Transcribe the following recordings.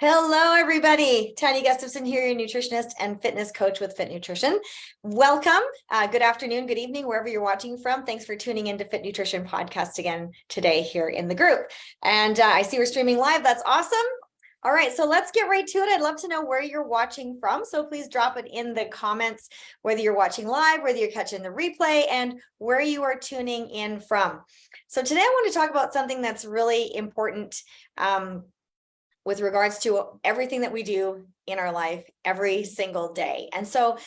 Hello, everybody. Tania Gustafson here, your nutritionist and fitness coach with Fit Nutrition. Welcome. Good afternoon, good evening, wherever you're watching from. Thanks for tuning into Fit Nutrition Podcast again today here in the group. And I see we're streaming live. That's awesome. All right, so let's get right to it. I'd love to know where you're watching from. So please drop it in the comments, whether you're watching live, whether you're catching the replay, and where you are tuning in from. So today I want to talk about something that's really important with regards to everything that we do in our life every single day. And so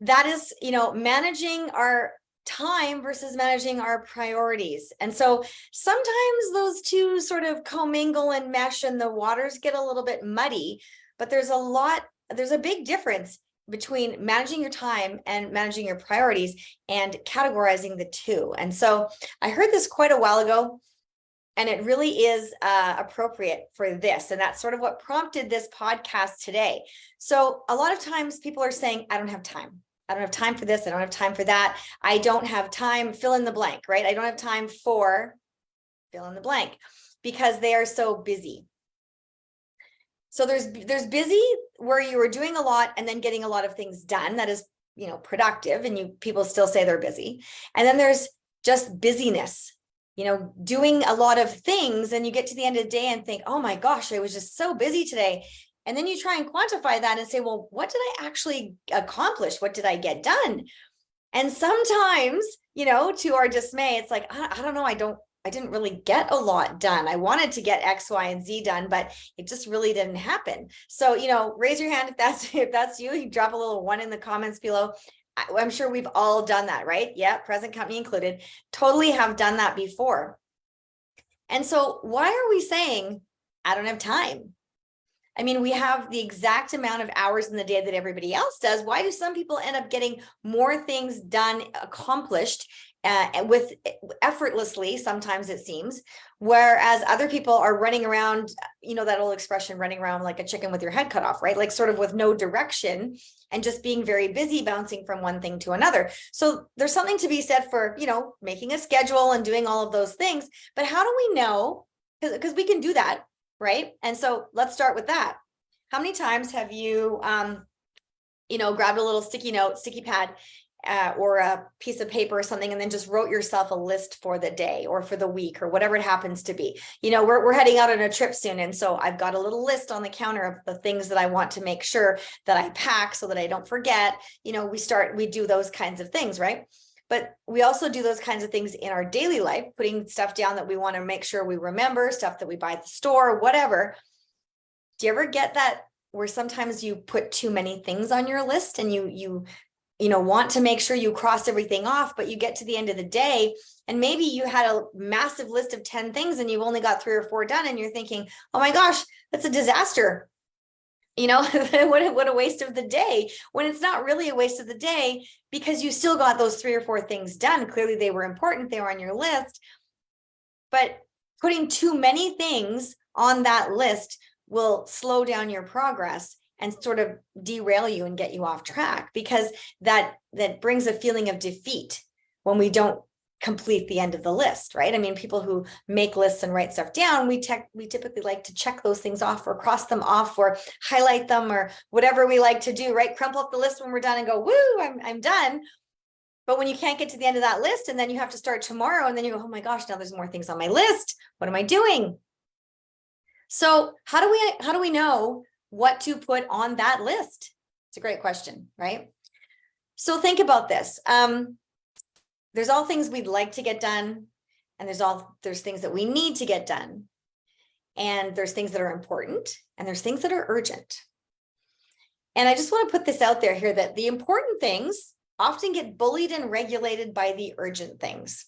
that is, managing our time versus managing our priorities. And so sometimes those two sort of commingle and mesh and the waters get a little bit muddy, but there's a big difference between managing your time and managing your priorities and categorizing the two. And so I heard this quite a while ago, and it really is appropriate for this. And that's sort of what prompted this podcast today. So a lot of times people are saying, I don't have time. I don't have time for this. I don't have time for that. I don't have time, fill in the blank, right? I don't have time for fill in the blank because they are so busy. So there's busy where you are doing a lot and then getting a lot of things done. That is, productive, and people still say they're busy. And then there's just busyness. Doing a lot of things, and you get to the end of the day and think, oh my gosh, I was just so busy today. And then you try and quantify that and say, well, what did I actually accomplish? What did I get done? And sometimes, to our dismay, it's like, I don't know. I didn't really get a lot done. I wanted to get X, Y, and Z done, but it just really didn't happen. So, raise your hand if that's you. You drop a little 1 in the comments below. I'm sure we've all done that, right? Yeah, present company included, totally have done that before. And so why are we saying, I don't have time? I mean, we have the exact amount of hours in the day that everybody else does. Why do some people end up getting more things done, accomplished, with effortlessly, sometimes it seems, whereas other people are running around, that old expression, running around like a chicken with your head cut off, right? Like sort of with no direction and just being very busy, bouncing from one thing to another. So there's something to be said for, making a schedule and doing all of those things. But how do we know? Because we can do that, right? And so let's start with that. How many times have you, grabbed a little sticky pad, or a piece of paper or something, and then just wrote yourself a list for the day or for the week or whatever it happens to be? We're heading out on a trip soon. And so I've got a little list on the counter of the things that I want to make sure that I pack so that I don't forget. We do those kinds of things, right? But we also do those kinds of things in our daily life, putting stuff down that we want to make sure we remember, stuff that we buy at the store, whatever. Do you ever get that where sometimes you put too many things on your list and you want to make sure you cross everything off, but you get to the end of the day and maybe you had a massive list of 10 things and you've only got 3 or 4 done, and you're thinking, oh my gosh, that's a disaster. What a waste of the day, when it's not really a waste of the day because you still got those 3 or 4 things done. Clearly they were important. They were on your list, but putting too many things on that list will slow down your progress and sort of derail you and get you off track, because that brings a feeling of defeat when we don't complete the end of the list, right? I mean, people who make lists and write stuff down, we typically like to check those things off or cross them off or highlight them or whatever we like to do, right? Crumple up the list when we're done and go, woo, I'm done. But when you can't get to the end of that list and then you have to start tomorrow and then you go, oh my gosh, now there's more things on my list. What am I doing? So how do we know what to put on that list? It's a great question, right? So think about this. There's all things we'd like to get done, and there's things that we need to get done, and there's things that are important, and there's things that are urgent. And I just want to put this out there here that the important things often get bullied and regulated by the urgent things.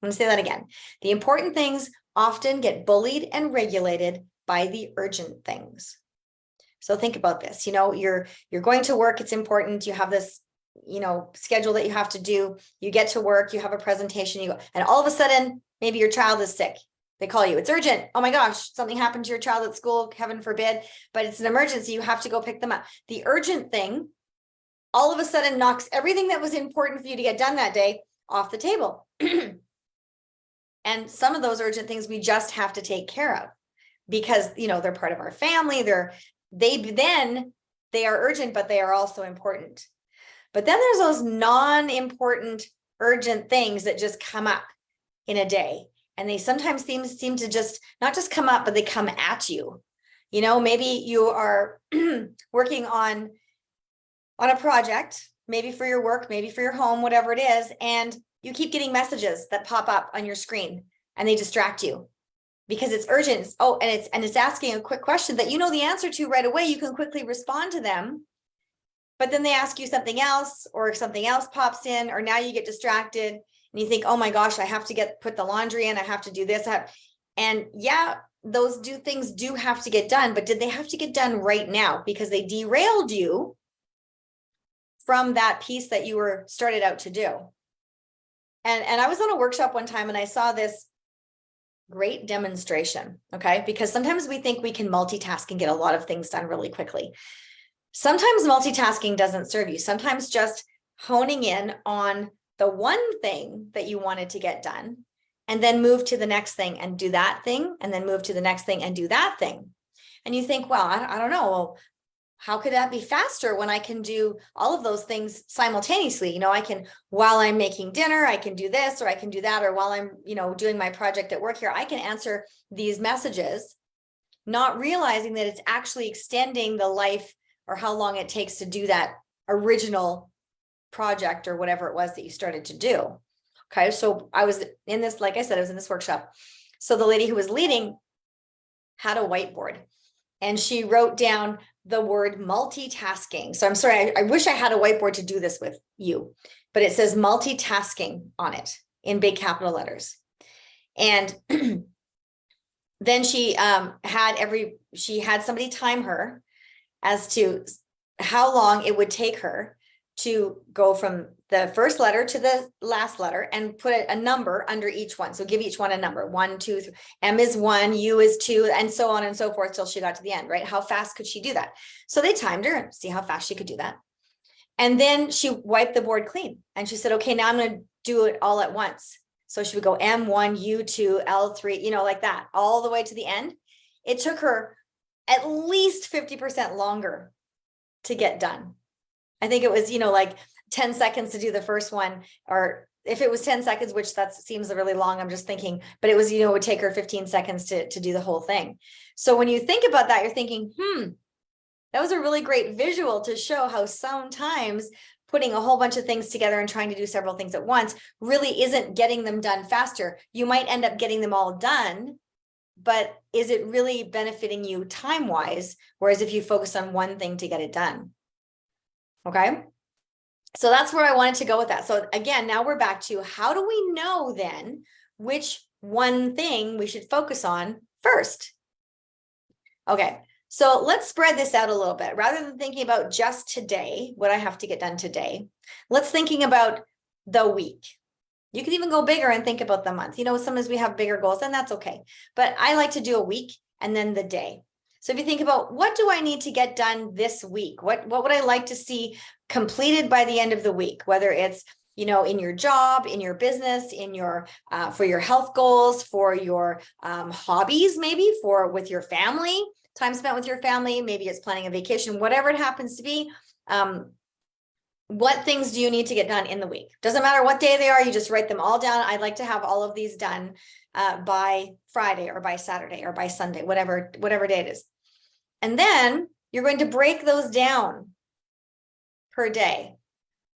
I'm going to say that again. The important things often get bullied and regulated by the urgent things. So think about this. You're going to work. It's important. You have this, schedule that you have to do. You get to work. You have a presentation. And all of a sudden, maybe your child is sick. They call you. It's urgent. Oh my gosh, something happened to your child at school. Heaven forbid. But it's an emergency. You have to go pick them up. The urgent thing all of a sudden knocks everything that was important for you to get done that day off the table. And some of those urgent things we just have to take care of. because, they're part of our family. They are urgent, but they are also important. But then there's those non-important urgent things that just come up in a day. And they sometimes seem to just not just come up, but they come at you. Maybe you are working on a project, maybe for your work, maybe for your home, whatever it is. And you keep getting messages that pop up on your screen and they distract you because it's urgent. Oh, and it's asking a quick question that you know the answer to right away. You can quickly respond to them. But then they ask you something else, or something else pops in, or now you get distracted and you think, oh my gosh, I have to put the laundry in, I have to do this. And yeah, those things do have to get done, but did they have to get done right now? Because they derailed you from that piece that you were started out to do. And I was on a workshop one time and I saw this great demonstration, okay? Because sometimes we think we can multitask and get a lot of things done really quickly. Sometimes multitasking doesn't serve you. Sometimes just honing in on the one thing that you wanted to get done and then move to the next thing and do that thing, and then move to the next thing and do that thing. And you think, well, I don't know. Well, how could that be faster when I can do all of those things simultaneously? I can, while I'm making dinner, I can do this, or I can do that, or while I'm, doing my project at work here, I can answer these messages, not realizing that it's actually extending the life or how long it takes to do that original project or whatever it was that you started to do. Okay. So I was in this, like I said, I was in this workshop. So the lady who was leading had a whiteboard and she wrote down the word multitasking. So I'm sorry, I wish I had a whiteboard to do this with you, but it says multitasking on it in big capital letters. And then she had somebody time her as to how long it would take her to go from the first letter to the last letter and put a number under each one. So give each one a number, 1, 2, 3. M is 1, U is 2, and so on and so forth till she got to the end, right? How fast could she do that? So they timed her and see how fast she could do that. And then she wiped the board clean and she said, okay, now I'm going to do it all at once. So she would go M1, U2, L3, like that, all the way to the end. It took her at least 50% longer to get done. I think it was, like 10 seconds to do the first one, or if it was 10 seconds, which that seems really long, I'm just thinking, but it was, it would take her 15 seconds to do the whole thing. So when you think about that, you're thinking, that was a really great visual to show how sometimes putting a whole bunch of things together and trying to do several things at once really isn't getting them done faster. You might end up getting them all done, but is it really benefiting you time-wise? Whereas if you focus on one thing to get it done. Okay. So that's where I wanted to go with that. So again, now we're back to how do we know then which one thing we should focus on first? Okay. So let's spread this out a little bit. Rather than thinking about just today, what I have to get done today, let's thinking about the week. You can even go bigger and think about the month. Sometimes we have bigger goals and that's okay. But I like to do a week and then the day. So if you think about what do I need to get done this week? What would I like to see completed by the end of the week? Whether it's, in your job, in your business, in your for your health goals, for your hobbies, maybe with your family, time spent with your family, maybe it's planning a vacation, whatever it happens to be. What things do you need to get done in the week? Doesn't matter what day they are, you just write them all down. I'd like to have all of these done by Friday or by Saturday or by Sunday, whatever day it is. And then you're going to break those down per day.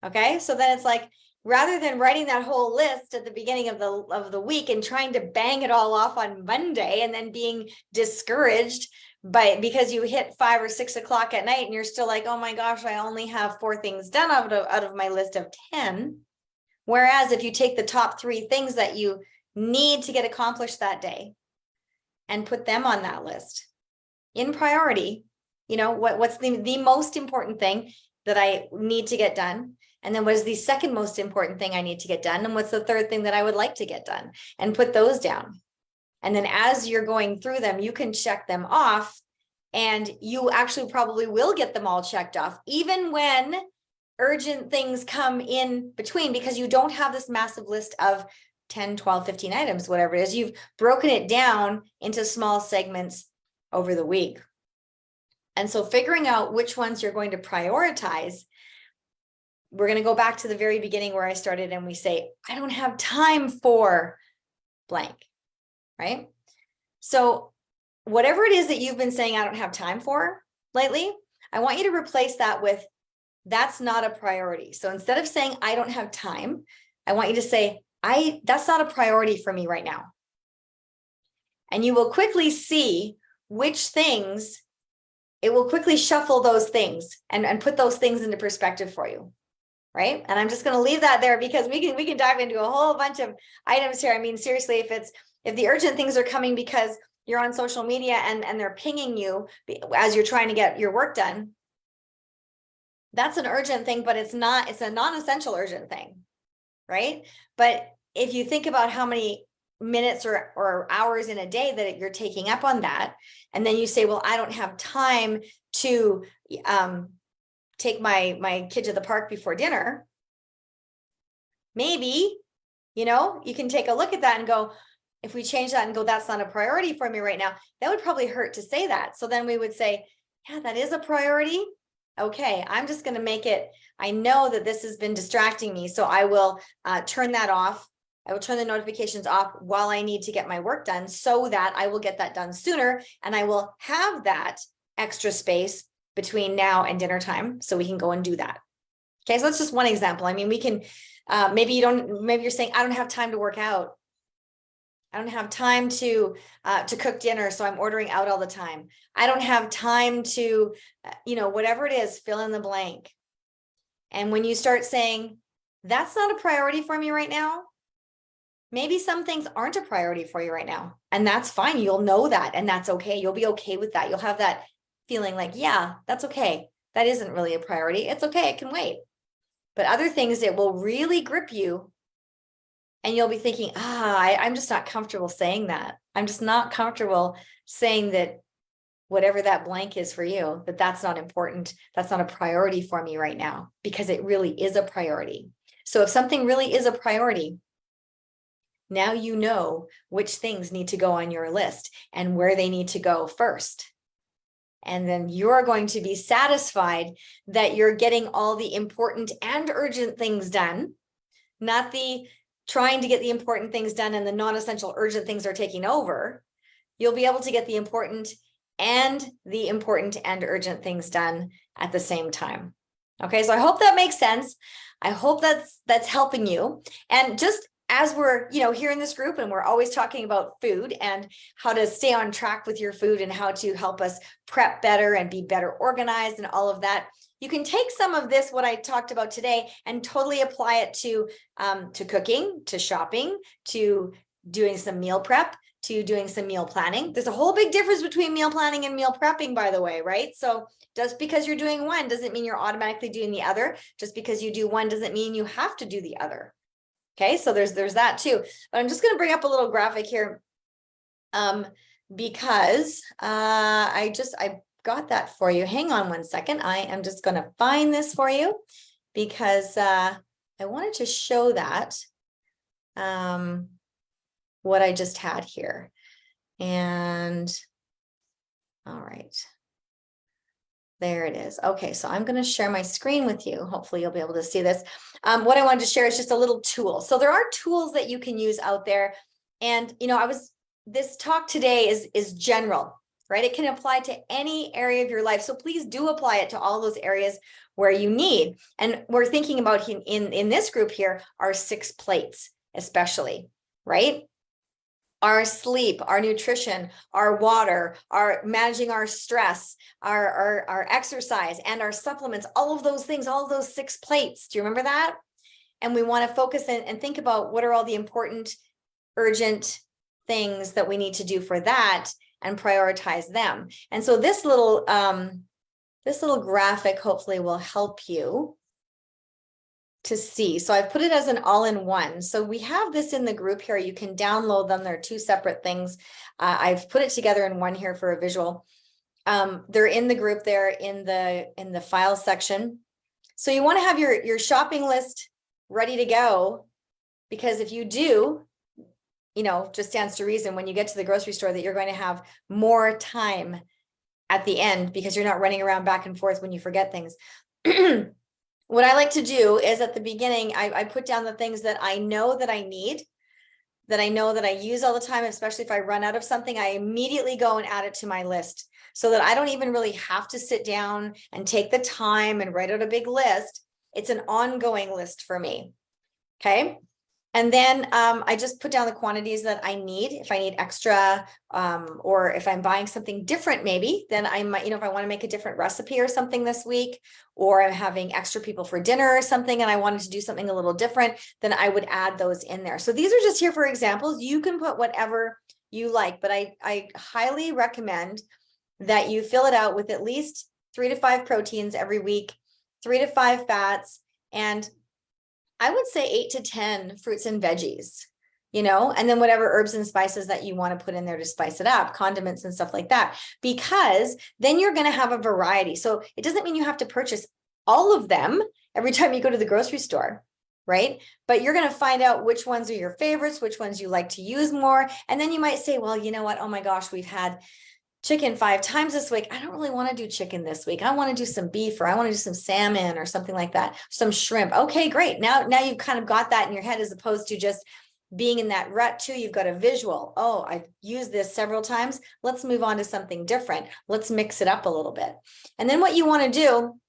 Okay. So then it's like, rather than writing that whole list at the beginning of the week and trying to bang it all off on Monday and then being discouraged because you hit 5 or 6 o'clock at night and you're still like, oh my gosh, I only have 4 things done out of my list of 10. Whereas if you take the top 3 things that you need to get accomplished that day and put them on that list in priority, what's the most important thing that I need to get done? And then what is the second most important thing I need to get done? And what's the third thing that I would like to get done? And put those down. And then as you're going through them, you can check them off and you actually probably will get them all checked off, even when urgent things come in between, because you don't have this massive list of 10, 12, 15 items, whatever it is. You've broken it down into small segments over the week. And so figuring out which ones you're going to prioritize, we're going to go back to the very beginning where I started, and we say, I don't have time for blank, right? So whatever it is that you've been saying I don't have time for lately, I want you to replace that with, that's not a priority. So instead of saying I don't have time, I want you to say, that's not a priority for me right now. And you will quickly see which things, it will quickly shuffle those things and put those things into perspective for you. Right. And I'm just going to leave that there because we can dive into a whole bunch of items here. I mean, seriously, if the urgent things are coming because you're on social media and they're pinging you as you're trying to get your work done, that's an urgent thing, but it's a non-essential urgent thing. Right. But if you think about how many minutes or hours in a day that you're taking up on that, and then you say, well, I don't have time to take my kid to the park before dinner, maybe, you can take a look at that and go, if we change that and go, that's not a priority for me right now, that would probably hurt to say that. So then we would say, yeah, that is a priority. Okay, I'm just going to make it, I know that this has been distracting me, so I will turn that off. I will turn the notifications off while I need to get my work done so that I will get that done sooner, and I will have that extra space between now and dinner time so we can go and do that. Okay, so that's just one example. I mean, we can, maybe you're saying, I don't have time to work out. I don't have time to cook dinner, so I'm ordering out all the time. I don't have time to, whatever it is, fill in the blank. And when you start saying, that's not a priority for me right now, maybe some things aren't a priority for you right now. And that's fine. You'll know that, and that's okay. You'll be okay with that. You'll have that feeling like, yeah, that's okay. That isn't really a priority. It's okay. It can wait. But other things, it will really grip you. And you'll be thinking, I'm just not comfortable saying that. I'm just not comfortable saying that whatever that blank is for you, that's not important. That's not a priority for me right now, because it really is a priority. So if something really is a priority, now you know which things need to go on your list and where they need to go first. And then you're going to be satisfied that you're getting all the important and urgent things done, not the trying to get the important things done and the non-essential urgent things are taking over. You'll be able to get the important and urgent things done at the same time. Okay, so I hope that makes sense. I hope that's helping you. And just as we're, here in this group, and we're always talking about food and how to stay on track with your food and how to help us prep better and be better organized and all of that, you can take some of this, what I talked about today, and totally apply it to cooking, to shopping, to doing some meal prep, to doing some meal planning. There's a whole big difference between meal planning and meal prepping, by the way, right? So just because you're doing one doesn't mean you're automatically doing the other. Just because you do one doesn't mean you have to do the other. Okay, so there's that too. But I'm just going to bring up a little graphic here because I got that for you. Hang on one second. I am just going to find this for you because I wanted to show that what I just had here. And all right. There it is. Okay, so I'm going to share my screen with you. Hopefully you'll be able to see this. What I wanted to share is just a little tool. So there are tools that you can use out there. And, this talk today is general, right? It can apply to any area of your life. So please do apply it to all those areas where you need. And we're thinking about in this group here, our 6 plates, especially, right? Our sleep, our nutrition, our water, our managing our stress, our exercise, and our supplements, all of those things, all of those 6 plates. Do you remember that? And we want to focus and think about what are all the important, urgent things that we need to do for that and prioritize them. And so this little graphic hopefully will help you to see. So I've put it as an all-in-one. So we have this in the group here. You can download them. They're 2 separate things. I've put it together in one here for a visual. They're in the group there in the file section. So you want to have your shopping list ready to go, because if you do, just stands to reason when you get to the grocery store that you're going to have more time at the end because you're not running around back and forth when you forget things. What I like to do is at the beginning, I put down the things that I know that I need, that I know that I use all the time, especially if I run out of something, I immediately go and add it to my list so that I don't even really have to sit down and take the time and write out a big list. It's an ongoing list for me. Okay. And then I just put down the quantities that I need. If I need extra, or if I'm buying something different, maybe, then I might, if I want to make a different recipe or something this week, or I'm having extra people for dinner or something, and I wanted to do something a little different, then I would add those in there. So these are just here for examples. You can put whatever you like, but I highly recommend that you fill it out with at least 3 to 5 proteins every week, 3 to 5 fats, and I would say 8 to 10 fruits and veggies, and then whatever herbs and spices that you want to put in there to spice it up, condiments and stuff like that, because then you're going to have a variety. So it doesn't mean you have to purchase all of them every time you go to the grocery store, right? But you're going to find out which ones are your favorites, which ones you like to use more. And then you might say, well, you know what? Oh my gosh, we've had chicken 5 times this week. I don't really want to do chicken this week. I want to do some beef, or I want to do some salmon or something like that, some shrimp. Okay, great. Now you've kind of got that in your head, as opposed to just being in that rut too. You've got a visual. Oh, I've used this several times. Let's move on to something different. Let's mix it up a little bit. And then what you want to do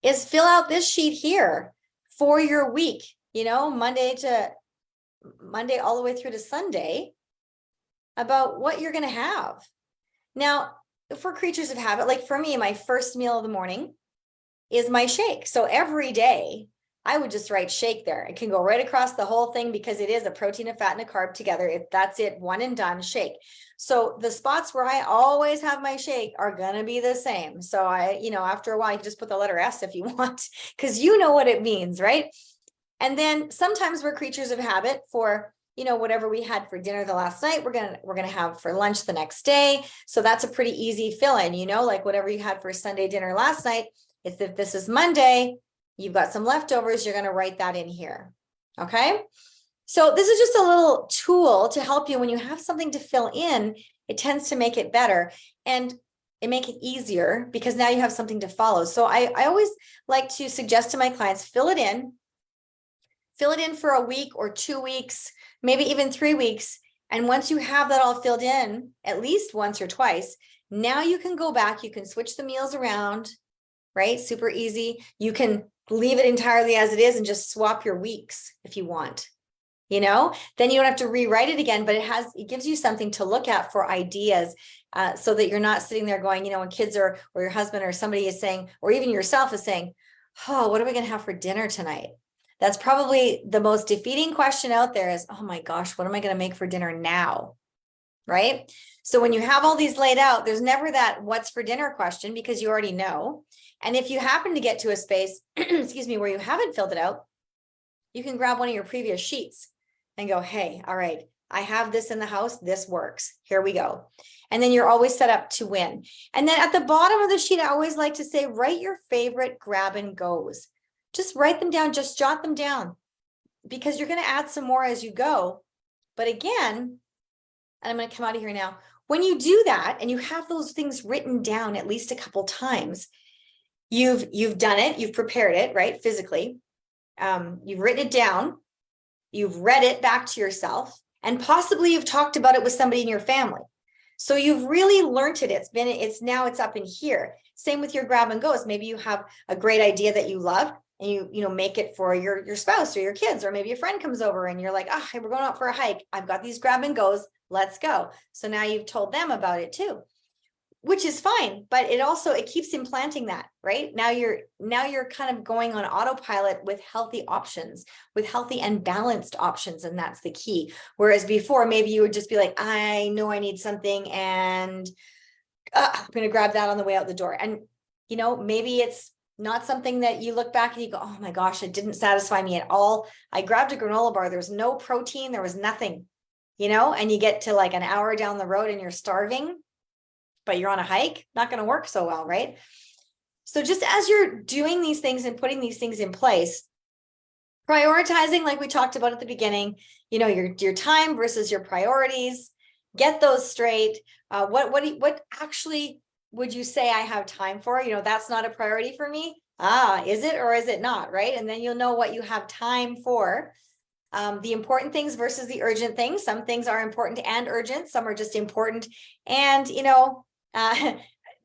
is fill out this sheet here for your week, Monday all the way through to Sunday, about what you're going to have. Now, for creatures of habit, like for me, my first meal of the morning is my shake. So every day I would just write shake there. It can go right across the whole thing because it is a protein, a fat, and a carb together. If that's it, one and done, shake. So the spots where I always have my shake are going to be the same. So after a while, you can just put the letter S if you want, because you know what it means, right? And then sometimes we're creatures of habit for whatever we had for dinner the last night, we're gonna have for lunch the next day. So that's a pretty easy fill in, like whatever you had for Sunday dinner last night. If this is Monday, you've got some leftovers, you're gonna write that in here. Okay. So this is just a little tool to help you when you have something to fill in. It tends to make it better and it make it easier because now you have something to follow. So I always like to suggest to my clients, fill it in for a week or 2 weeks, maybe even 3 weeks. And once you have that all filled in, at least once or twice, now you can go back, you can switch the meals around, right? Super easy. You can leave it entirely as it is and just swap your weeks if you want, then you don't have to rewrite it again, but it gives you something to look at for ideas, so that you're not sitting there going, when kids or your husband or somebody is saying, or even yourself is saying, oh, what are we going to have for dinner tonight? That's probably the most defeating question out there is, oh my gosh, what am I going to make for dinner now? Right? So when you have all these laid out, there's never that what's for dinner question because you already know. And if you happen to get to a space, excuse me, where you haven't filled it out, you can grab one of your previous sheets and go, hey, all right, I have this in the house. This works. Here we go. And then you're always set up to win. And then at the bottom of the sheet, I always like to say, write your favorite grab and goes. Just write them down, just jot them down, because you're going to add some more as you go. But again, and I'm going to come out of here now, when you do that and you have those things written down at least a couple times, you've done it, you've prepared it, right? Physically, you've written it down, you've read it back to yourself, and possibly you've talked about it with somebody in your family. So you've really learned it. It's now up in here. Same with your grab and goes. Maybe you have a great idea that you love, and you make it for your spouse or your kids, or maybe a friend comes over and you're like, hey, we're going out for a hike. I've got these grab and goes. Let's go. So now you've told them about it too, which is fine, but it keeps implanting that, right? Now you're kind of going on autopilot with healthy options, with healthy and balanced options. And that's the key. Whereas before, maybe you would just be like, I know I need something and I'm going to grab that on the way out the door. And, maybe it's not something that you look back and you go, oh my gosh, it didn't satisfy me at all. I grabbed a granola bar. There was no protein. There was nothing, and you get to like an hour down the road and you're starving, but you're on a hike, not going to work so well, right? So just as you're doing these things and putting these things in place, Prioritizing, like we talked about at the beginning, your time versus your priorities, get those straight. What actually would you say I have time for? That's not a priority for me. Is it or is it not, right? And then you'll know what you have time for. The important things versus the urgent things. Some things are important and urgent. Some are just important and,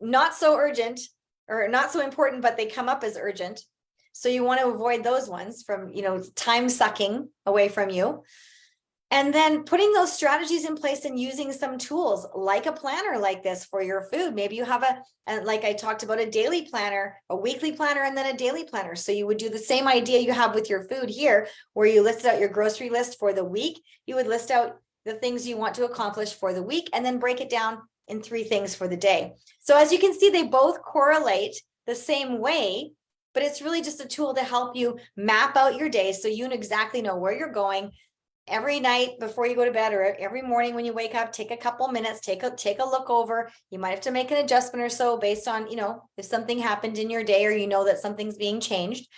not so urgent or not so important, but they come up as urgent. So you want to avoid those ones from, time sucking away from you. And then putting those strategies in place and using some tools like a planner like this for your food. Maybe you have like I talked about, a daily planner, a weekly planner, and then a daily planner. So you would do the same idea you have with your food here, where you list out your grocery list for the week. You would list out the things you want to accomplish for the week and then break it down in 3 things for the day. So as you can see, they both correlate the same way, but it's really just a tool to help you map out your day so you exactly know where you're going. Every night before you go to bed or every morning when you wake up, take a couple minutes, take a look over. You might have to make an adjustment or so based on, if something happened in your day or that something's being changed,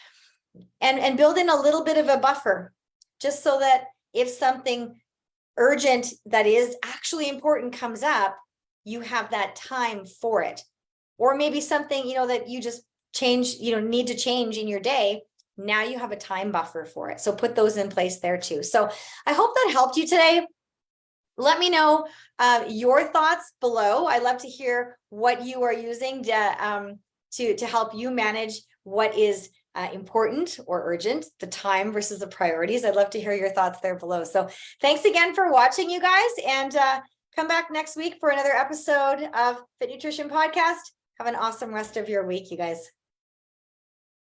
and build in a little bit of a buffer, just so that if something urgent that is actually important comes up, you have that time for it. Or maybe something, that you just need to change in your day. Now you have a time buffer for it. So put those in place there too. So I hope that helped you today. Let me know your thoughts below. I'd love to hear what you are using to help you manage what is important or urgent, the time versus the priorities. I'd love to hear your thoughts there below. So thanks again for watching, you guys, and come back next week for another episode of Fit Nutrition Podcast. Have an awesome rest of your week, you guys.